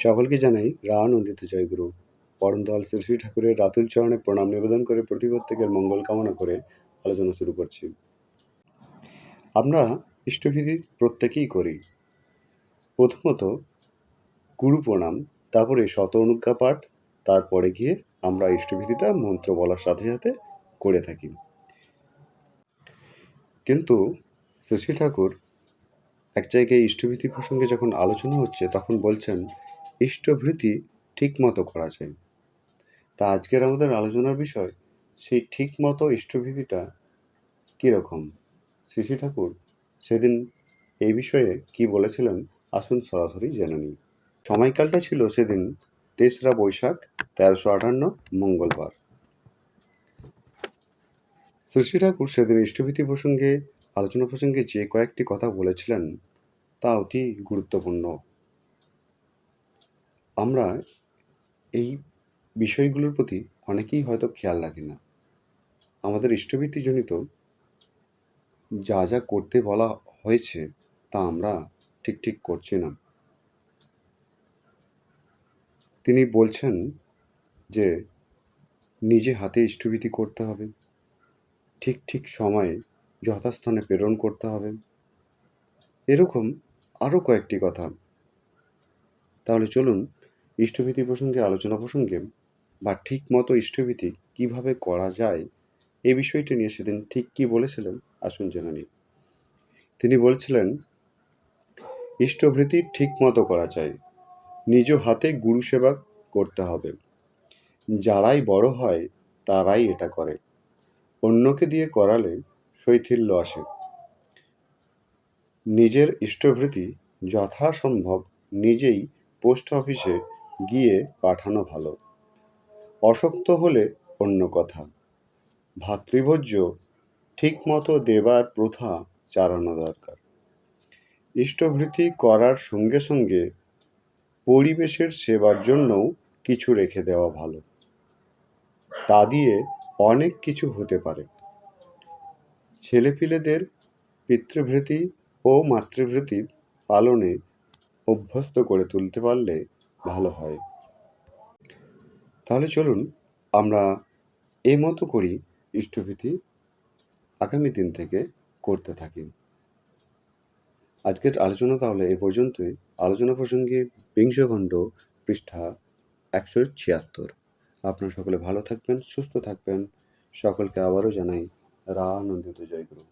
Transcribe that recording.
সকলকে জানাই রানন্দিত জয়গুরু। পরম দয়াল শ্রী শ্রী ঠাকুরের রাতুল চরণে প্রণাম নিবেদন করে প্রত্যেকের মঙ্গল কামনা করে আলোচনা শুরু করছি। আমরা ইষ্টবিধি প্রত্যেকেই করি। প্রথমত গুরু প্রণাম, তারপরে শত অনুজ্ঞা পাঠ, তারপরে গিয়ে আমরা ইষ্টবিধিটা মন্ত্র বলার সাথে সাথে করে থাকি। কিন্তু শ্রী শ্রী ঠাকুর এক জায়গায় ইষ্টভীতি প্রসঙ্গে যখন আলোচনা হচ্ছে তখন বলছেন ইষ্টভৃতি ঠিক মতো করা যায়। তা আজকের আমাদের আলোচনার বিষয় সেই ঠিক মতো ইষ্টভীতিটা কীরকম। শ্রী শ্রী ঠাকুর সেদিন এই বিষয়ে কি বলেছিলেন আসুন সরাসরি জেনে নিই। সময়কালটা ছিল সেদিন ৩রা বৈশাখ ১৩৫৮ মঙ্গলবার। শ্রী শ্রী ঠাকুর সেদিন ইষ্টভীতি প্রসঙ্গে আলোচনা প্রসঙ্গে যে কয়েকটি কথা বলেছিলেন তা অতি গুরুত্বপূর্ণ। আমরা এই বিষয়গুলোর প্রতি অনেকেই হয়তো খেয়াল রাখি না। আমাদের ইষ্টভীতিজনিত যা যা করতে বলা হয়েছে তা আমরা ঠিক করছি না। তিনি বলছেন যে নিজে হাতে ইষ্টভীতি করতে হবে, ঠিক সময়ে যথাস্থানে প্রেরণ করতে হবে, এরকম আরও কয়েকটি কথা। তাহলে চলুন ইষ্টভীতি প্রসঙ্গে আলোচনা প্রসঙ্গে বা ঠিক মতো ইষ্টভীতি কীভাবে করা যায় এই বিষয়টি নিয়ে সেদিন ঠিক কী বলেছিলেন আসুন জেনে নিই। তিনি বলছিলেন ইষ্টভৃতি ঠিক মতো করা যায়, নিজ হাতে গুরু সেবা করতে হবে। যারাই বড় হয় তারাই এটা করে, অন্যকে দিয়ে করালে শৈথিল্য আসে। নিজের ইষ্টভৃতি যথাসম্ভব নিজেই পোস্ট অফিসে গিয়ে পাঠানো ভালো। অশক্ত হলে অন্য কথা। ভাতৃভোজ্য ঠিক মতো দেবার প্রথা চালানো দরকার। ইষ্টভৃতি করার সঙ্গে সঙ্গে পরিবেশের সেবার জন্যও কিছু রেখে দেওয়া ভালো। তা দিয়ে অনেক কিছু হতে পারে। ছেলেপিলেদের পিতৃভৃতি ও মাতৃভৃতি পালনে অভ্যস্ত করে তুলতে পারলে ভালো হয়। তাহলে চলুন আমরা এই মতো করি ইষ্টভীতি আগামী দিন থেকে করতে থাকি। আজকের আলোচনা তাহলে এ পর্যন্তই। আলোচনা প্রসঙ্গে বিংশ খণ্ড পৃষ্ঠা ১৭৬। আপনারা সকলে ভালো থাকবেন, সুস্থ থাকবেন। সকলকে আবারও জানাই রানন্দিত জয়গুরু।